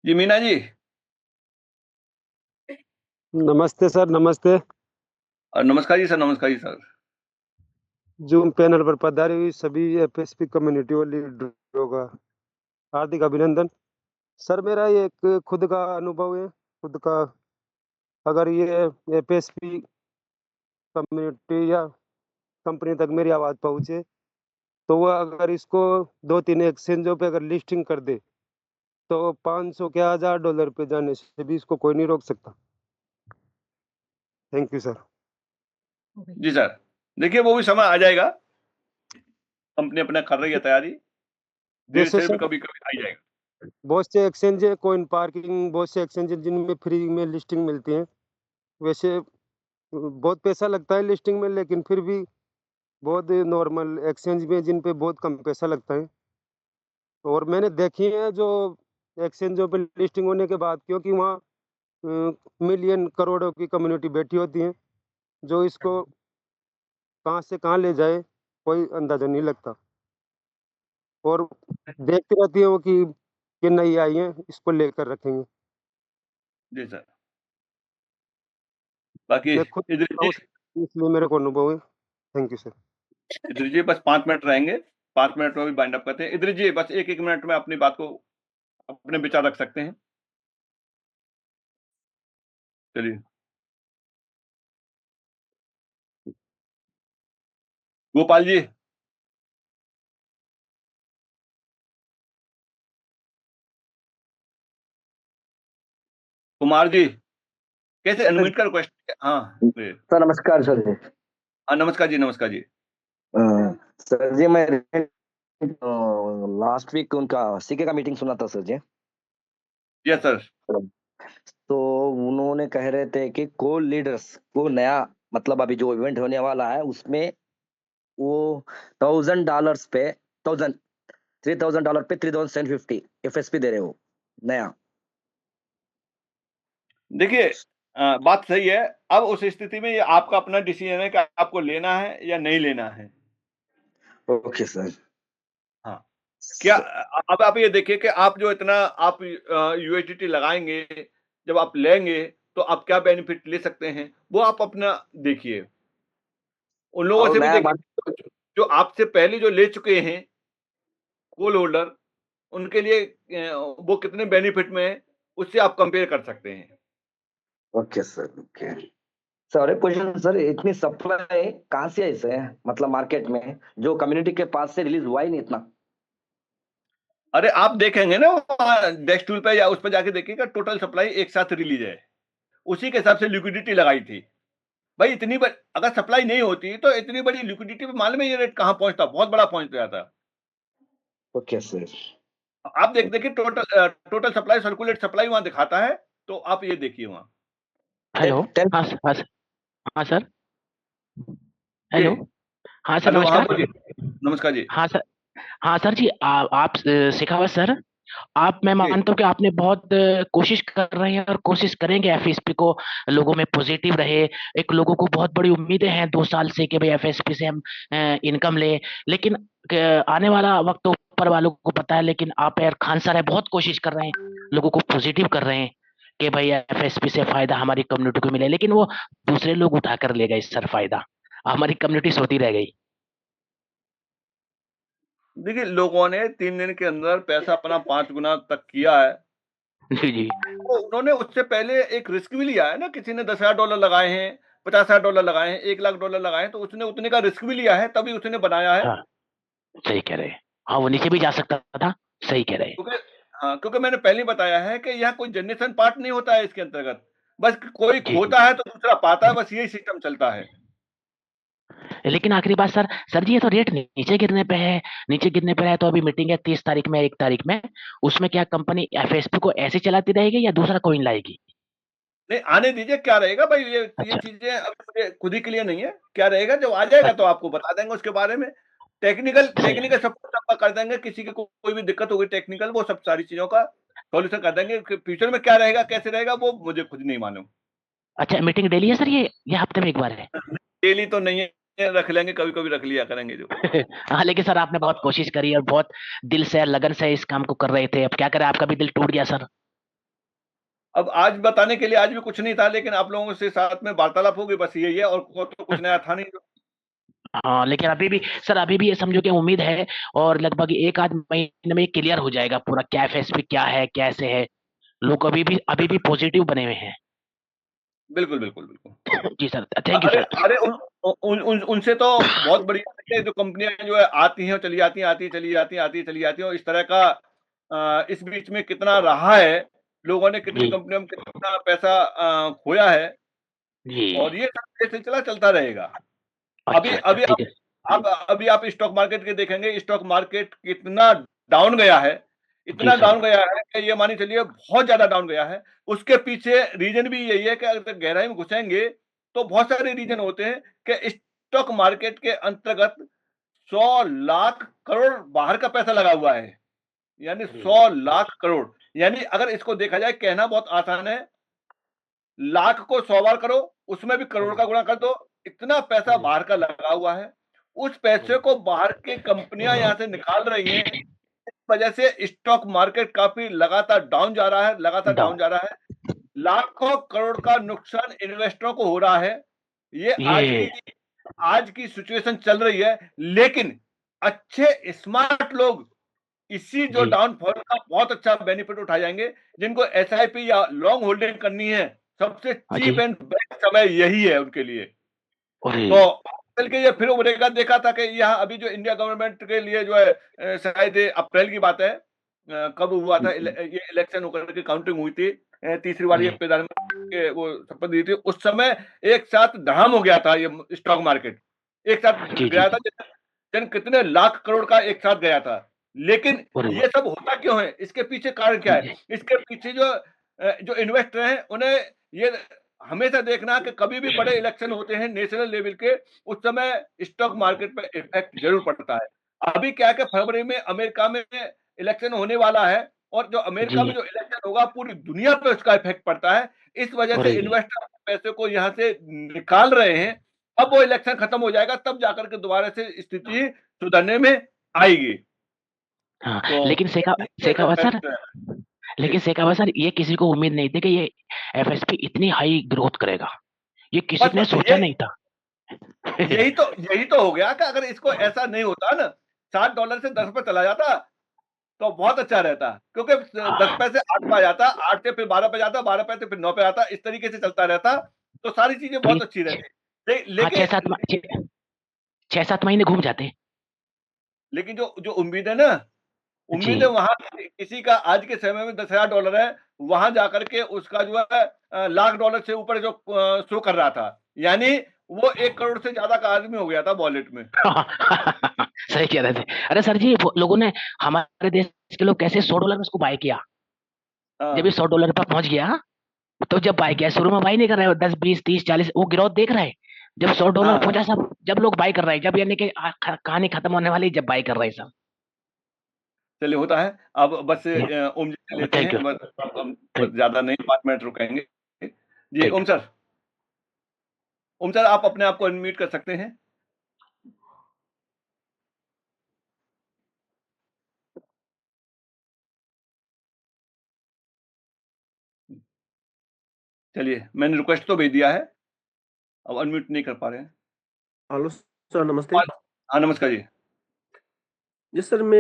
जी मीना जी, नमस्ते सर, नमस्ते। नमस्कार जी सर, नमस्कार जी सर। जूम पैनल पर पधारी हुई सभी एफएसपी कम्युनिटी और लीडरों का हार्दिक अभिनंदन। सर मेरा ये एक खुद का अनुभव है, खुद का, अगर ये एफएसपी कम्युनिटी या कंपनी तक मेरी आवाज़ पहुंचे तो वह अगर इसको 2-3 एक्सचेंजों पे अगर लिस्टिंग कर दे तो 500 के $1000 पे जाने से भी इसको कोई नहीं रोक सकता। Thank you sir. जी सर, देखिए वो भी समय आ जाएगा, कंपनी अपना कर रही है तैयारी, देर जैसे से भी सर कभी कभी आ जाएगा। बहुत से एक्सचेंज है, कोइन पार्किंग, बहुत से एक्सचेंज जिनमें फ्री में लिस्टिंग मिलती है, वैसे बहुत पैसा लगता है लिस्टिंग में, लेकिन फिर भी बहुत नॉर्मल एक्सचेंज में जिन पे बहुत कम पैसा लगता है। और मैंने देखी है जो एक्सचेंजों पे लिस्टिंग होने के बाद, क्योंकि वहाँ मिलियन करोड़ों की कम्युनिटी बैठी होती है, जो इसको कहाँ से कहाँ ले जाए कोई अंदाजा नहीं लगता। और देखती रहती है वो कि नई आई है, इसको लेकर रखेंगे। जी सर। बाकी मैं खुद इधर करता हूँ, इसलिए मेरे को अनुभव है। Thank you sir. जी बस 5 मिनट रहेंगे, 5 मिनट में भी बाइंड अप करते हैं। इधर जी बस 1-1 मिनट में अपनी बात को, अपने विचार रख सकते हैं। चलिए। गोपाल जी। कुमार जी, कैसे अनम्यूट कर क्वेश्चन? हाँ, जी। सर नमस्कार सर जी। हाँ, नमस्कार जी, नमस्कार जी। सर जी मैं लास्ट वीक उनका सीके का मीटिंग सुना था सर जी। Yes sir. तो उन्होंने कह रहे थे कि को लीडर्स को नया, मतलब अभी जो इवेंट होने वाला है उसमें वो $1,000 पे $3,000 पे 3,750 एफएसपी दे रहे हो नया। देखिए बात सही है। अब उस स्थिति में ये आपका अपना डिसीजन है कि आपको लेना है या नहीं लेना है। Okay sir. हाँ। क्या अब आप ये देखिए कि आप जो इतना आप यूएसडीटी लगाएंगे, जब आप लेंगे तो आप क्या बेनिफिट ले सकते हैं, वो आप अपना देखिए। उन लोगों और से भी नया बात, देखिए जो आपसे पहले जो ले चुके हैं कोल होल्डर, उनके लिए वो कितने बेनिफिट में है, उससे आप कंपेयर कर सकते हैं। Okay sir, okay sir. एक क्वेश्चन सर, इतनी सप्लाई कहाँ से है इसे, मतलब मार्केट में जो कम्युनिटी के पास से रिलीज हुआ ही नहीं इतना। अरे आप देखेंगे ना डेस्क टूल पे या उस पर जाके देखिएगा, टोटल सप्लाई एक साथ रिलीज है, उसी के हिसाब से लिक्विडिटी लगाई थी। भाई इतनी बड़ी अगर सप्लाई नहीं होती तो इतनी बड़ी लिक्विडिटी पे मालूम है ये रेट कहाँ पहुंचता, बहुत बड़ा पहुंच जाता। Okay sir. आप देखिए टोटल सप्लाई, सर्कुलेट सप्लाई वहां दिखाता है, तो आप ये देखिए वहां। हेलो। टेन हाँ हाँ सर। हाँ सर। जी। हेलो। हाँ सर हेलो, हाँ नमस्कार। बोलिए। नमस्कार जी। हाँ सर। हाँ सर जी, आप शेखावत सर, आप, मैं जी। मानता हूँ कि आपने बहुत कोशिश कर रहे हैं और कोशिश करेंगे एफएसपी को लोगों में पॉजिटिव रहे। एक लोगों को बहुत बड़ी उम्मीदें हैं 2 साल से कि भाई एफएसपी से हम इनकम ले, लेकिन आने वाला वक्त तो ऊपर वालों को पता है। लेकिन आप यार खान सर है, बहुत कोशिश कर रहे हैं, लोगों को पॉजिटिव कर रहे हैं कि भाई एफएसपी से फायदा हमारी कम्युनिटी को मिले, लेकिन वो दूसरे लोग उठा कर ले गए सर फायदा, हमारी कम्युनिटी सोती रह गई। देखिए लोगों ने 3 दिन के अंदर पैसा अपना 5 गुना तक किया है। जी जी। तो उन्होंने उससे पहले एक रिस्क भी लिया है ना, किसी ने $10,000 लगाए हैं, $50,000 लगाए हैं, $1,00,000 लगाए हैं, तो उसने उतने का रिस्क भी लिया है, तभी उसने बनाया है। हाँ सही कह रहे हैं। हाँ वो नीचे भी जा सकता था। सही कह रहे हैं। क्योंकि हाँ, क्योंकि मैंने पहले ही बताया है कि यहाँ कोई जनरेशन पार्ट नहीं होता है इसके अंतर्गत। बस कोई जी जी। खोता है तो दूसरा पाता है, बस यही सिस्टम चलता है। लेकिन आखिरी बात सर, सर जी ये तो रेट नीचे गिरने पे है, नीचे गिरने पे है। तो अभी मीटिंग है 30 तारीख में, 1 तारीख में, उसमें क्या कंपनी एफएसपी को ऐसे चलाती रहेगी या दूसरा कोइन लाएगी? नहीं, आने दीजिए, क्या रहेगा भाई, ये अच्छा। चीज़ें अब मुझे खुद ही क्लियर नहीं है। क्या रहेगा, जब आ जाएगा तो आपको बता देंगे उसके बारे में। टेक्निकल सही। टेक्निकल सपोर्ट आपका कर देंगे, किसी की कोई भी दिक्कत होगी टेक्निकल, वो सब सारी चीज़ों का सॉल्यूशन कर देंगे। कि फ्यूचर में क्या रहेगा, कैसे रहेगा, वो मुझे खुद नहीं मालूम। अच्छा मीटिंग डेली है सर ये हफ्ते में एक बार है? डेली तो नहीं है, रख लेंगे, कभी-कभी रख लिया करेंगे जो। हाँ लेकिन सर आपने बहुत कोशिश करी और बहुत दिल से लगन से इस काम को कर रहे थे, अब क्या करें, आपका भी दिल टूट गया सर। अब आज बताने के लिए आज भी कुछ नहीं था, लेकिन आप लोगों से साथ में वार्तालाप होगी, बस यही है, और तो कुछ नया था नहीं। हाँ लेकिन अभी भी सर, अभी भी ये समझो कि उम्मीद है, और लगभग 1 आध महीने में क्लियर हो जाएगा पूरा क्या एफएसपी क्या है कैसे है। लोग अभी भी पॉजिटिव बने हुए हैं। बिल्कुल, बिल्कुल, बिल्कुल। जी सर, थैंक यू अरे सर। अरे उनसे तो बहुत बढ़िया है, जो कंपनियां जो है आती हैं और चली जाती हैं, आती हैं, चली जाती हैं, आती हैं, चली जाती हैं, और इस तरह का इस बीच में कितना रहा है, लोगों ने कितनी जी कंपनियों में कितना पैसा खोया है, जी। और ये सब ये सिलसिला चलता रहेगा। अभी अच्छा अच्छा अभी ठीक है। अभी आप स्टॉक मार्केट के देखेंगे, स्टॉक मार्केट कितना डाउन गया है, जी इतना सर। डाउन गया है कि ये मानिए चलिए बहुत ज़्यादा डाउन गया है। उसके पीछे रीज़न भी यही है कि अगर गहराई में घुसेंगे, तो बहुत सारे रीजन होते हैं कि स्टॉक मार्केट के अंतर्गत 100 लाख करोड़ बाहर का पैसा लगा हुआ है, यानी 100 लाख करोड़, यानी अगर इसको देखा जाए, कहना बहुत आसान है, लाख को 100 बार करो, उसमें भी करोड़ का गुणा कर दो, इतना पैसा बाहर का लगा हुआ है। उस पैसे को बाहर की कंपनियां यहां से निकाल रही हैं, इस वजह से स्टॉक मार्केट काफी लगातार डाउन जा रहा है, लगातार डाउन जा रहा है। लाखों करोड़ का नुकसान इन्वेस्टरों को हो रहा है। ये आज की सिचुएशन चल रही है, लेकिन अच्छे स्मार्ट लोग इसी जो डाउनफॉल का बहुत अच्छा बेनिफिट उठा जाएंगे। जिनको एसआईपी या लॉन्ग होल्डिंग करनी है, सबसे चीप एंड बेस्ट समय यही है उनके लिए। तो बल्कि ये फिर उभरेगा, देखा था कि यहाँ अभी जो इंडिया गवर्नमेंट के लिए जो है शायद अप्रैल की बात है, कब हुआ था ये इलेक्शन होकर के काउंटिंग हुई थी, तीसरी बार ये प्रधानमंत्री के वो शपथ दी थी, उस समय एक साथ धड़ाम हो गया था ये स्टॉक मार्केट, एक साथ गया था, जन कितने लाख करोड़ का एक साथ गया था। लेकिन ये सब होता क्यों है, इसके पीछे कारण क्या है? इसके पीछे जो इन्वेस्टर हैं, उन्हें ये हमेशा देखना कि कभी भी बड़े इलेक्शन होते हैं नेशनल लेवल के, उस समय स्टॉक मार्केट पे इफेक्ट जरूर पड़ता है। अभी क्या है कि फरवरी में अमेरिका में इलेक्शन होने वाला है, और जो अमेरिका में जो इलेक्शन होगा पूरी दुनिया पे उसका इफेक्ट पड़ता है। इस वजह से इन्वेस्टर पैसे को यहाँ से निकाल रहे हैं। अब वो इलेक्शन खत्म हो जाएगा, तब जाकर के दोबारा से स्थिति सुधरने में आएगी। हाँ, लेकिन शेखावत सर, ये किसी को उम्मीद नहीं थी कि ये एफएसपी इतनी हाई ग्रोथ करेगा, ये किसी ने सोचा नहीं था। यही तो हो गया कि अगर इसको ऐसा नहीं होता ना, $60 से 10 पे चला जाता तो बहुत अच्छा रहता, क्योंकि 10 पैसे 8 पे आ जाता, 8 से फिर 12 पे जाता, 12 पैसे फिर 9 पे आता, इस तरीके से चलता रहता, तो सारी चीजें बहुत अच्छी रहती। लेकिन 6-7 महीने घूम जाते। लेकिन जो उम्मीद है ना, उम्मीद है वहां किसी का आज के समय में $10,000 है, वहां जाकर के उसका जो है $1,00,000 से ऊपर जो शो कर रहा था, यानी वो 1 करोड़ से ज्यादा का आदमी हो गया था वॉलेट में। सही कह रहे थे। अरे सर जी, लोगों ने, हमारे देश के लोग कैसे $100 में उसको बाय किया, जब ये $100 पर पहुंच गया, तो जब बाय किया, शुरू में बाय नहीं कर रहे, 10, 20, 30, 40 वो गिरोथ देख रहे हैं। जब $100 पहुंचा सब, जब लोग बाय कर रहे हैं, जब यानी कि कहानी खत्म होने वाली, जब बाय कर रहे हैं सब। चलिए, होता है। अब बस ओम जी से लेते हैं, बस ज्यादा नहीं, 5 मिनट रुकेंगे जी। ओम सर, आप अपने आप को अनम्यूट कर सकते हैं। चलिए, मैंने रिक्वेस्ट तो भेज दिया है, अब अनम्यूट नहीं कर पा रहे हैं। हेलो सर, नमस्ते। हाँ, नमस्कार जी। जी सर, मैं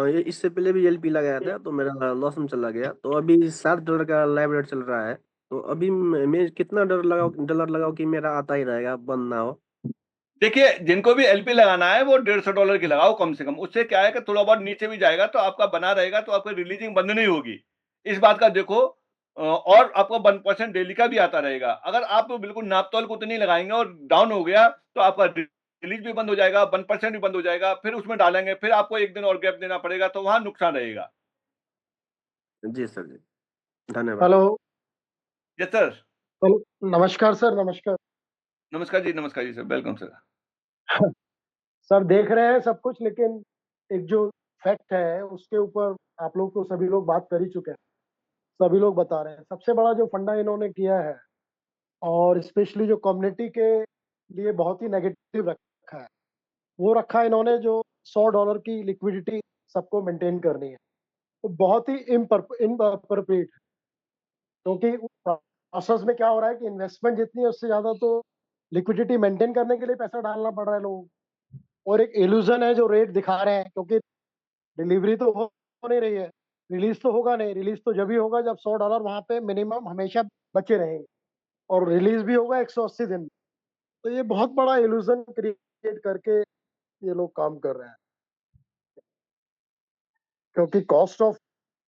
ये इससे पहले भी एलपी लगाया था, तो मेरा लॉस में चला गया। तो अभी $7 का लाइव रेट चल रहा है, तो अभी मैं कितना डॉलर लगाऊं कि मेरा आता ही रहेगा, बंद ना हो? देखिए, जिनको भी एलपी लगाना है वो $150 की लगाओ कम से कम। उससे क्या है कि थोड़ा बहुत नीचे भी जाएगा तो आपका बना रहेगा, तो आपकी रिलीजिंग बंद नहीं होगी। इस बात का देखो, और आपको 1% डेली का भी आता रहेगा। अगर आप बिल्कुल नाप-तोल को उतनी लगाएंगे और डाउन हो गया, तो आपका रिलीज भी बंद हो जाएगा, 1% भी बंद हो जाएगा, फिर उसमें डालेंगे, फिर आपको 1 दिन और गैप देना पड़ेगा, तो वहां नुकसान रहेगा। जी सर जी, धन्यवाद। हेलो। Yes sir. नमस्कार सर, नमस्कार। नमस्कार जी सर, वेलकम सर। सर, देख रहे हैं सब कुछ, लेकिन एक जो फैक्ट है उसके ऊपर आप लोग तो सभी लोग बात कर ही चुके हैं, सभी लोग बता रहे हैं। सबसे बड़ा जो फंडा इन्होंने किया है, और स्पेशली जो कम्युनिटी के लिए बहुत ही नेगेटिव रखा है, वो रखा है इन्होंने, जो $100 की लिक्विडिटी सबको मेंटेन करनी है, वो बहुत ही इनअप्रोप्रिएट है। क्योंकि प्रोसेस में क्या हो रहा है कि इन्वेस्टमेंट जितनी है उससे ज्यादा तो लिक्विडिटी मेंटेन करने के लिए पैसा डालना पड़ रहा है लोगों को। और एक इल्यूजन है जो रेट दिखा रहे हैं, क्योंकि डिलीवरी तो हो नहीं रही है, रिलीज तो होगा नहीं। रिलीज तो जब ही होगा जब $100 वहां पे मिनिमम हमेशा बचे रहेंगे, और रिलीज भी होगा 180 दिन में। तो ये बहुत बड़ा इल्यूजन क्रिएट करके ये लोग काम कर रहे हैं, क्योंकि कॉस्ट ऑफ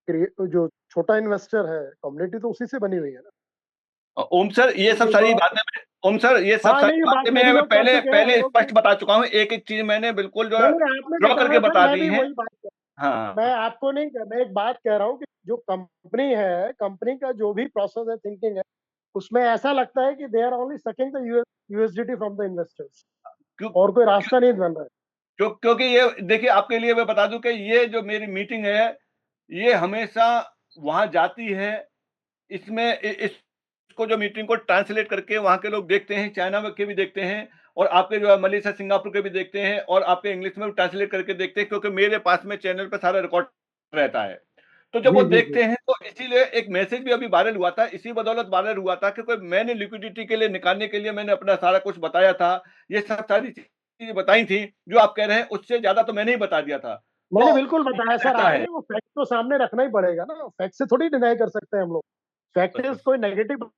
जो छोटा इन्वेस्टर है, कम्युनिटी तो उसी से बनी हुई है ना। ओम सर, ये सब सारी बातें ओम सर, ये सब सारी बातें मैं पहले स्पष्ट बता चुका हूँ। एक चीज मैंने बिल्कुल जो ड्रॉ करके बता दी है। हाँ, मैं आपको नहीं, मैं एक बात कह रहा हूँ कि जो कंपनी है, कंपनी का जो भी प्रोसेस है, थिंकिंग है, उसमें ऐसा लगता है कि they are only sucking the USDT from the investors, क्यों और कोई रास्ता नहीं बन रहा है। क्योंकि ये देखिए, आपके लिए मैं बता दूं कि ये जो मेरी मीटिंग है, ये हमेशा वहां जाती है। इसमें इसको जो मीटिंग को ट्रांसलेट करके वहां के लोग देखते हैं, चाइना के भी देखते हैं, और आपके जो है मलेशिया सिंगापुर के भी देखते हैं, और आपके इंग्लिश में भी ट्रांसलेट करके देखते हैं, क्योंकि मेरे पास में चैनल पे सारा रिकॉर्ड रहता है। तो जब वो जी जी जी। देखते हैं, तो इसीलिए एक मैसेज भी अभी वायरल हुआ था, इसी बदौलत वायरल हुआ था, क्योंकि मैंने लिक्विडिटी के लिए निकालने के लिए मैंने अपना सारा कुछ बताया था। ये सब सारी चीजें बताई थी, जो आप कह रहे हैं उससे ज्यादा तो मैंने ही बता दिया था। मैंने तो बिल्कुल बताया सर, रहता है। आपने वो फैक्ट तो सामने रखना ही पड़ेगा ना, फैक्ट से थोड़ी डिनाई कर सकते हैं हम लोग। फैक्ट बस इज बस कोई नेगेटिव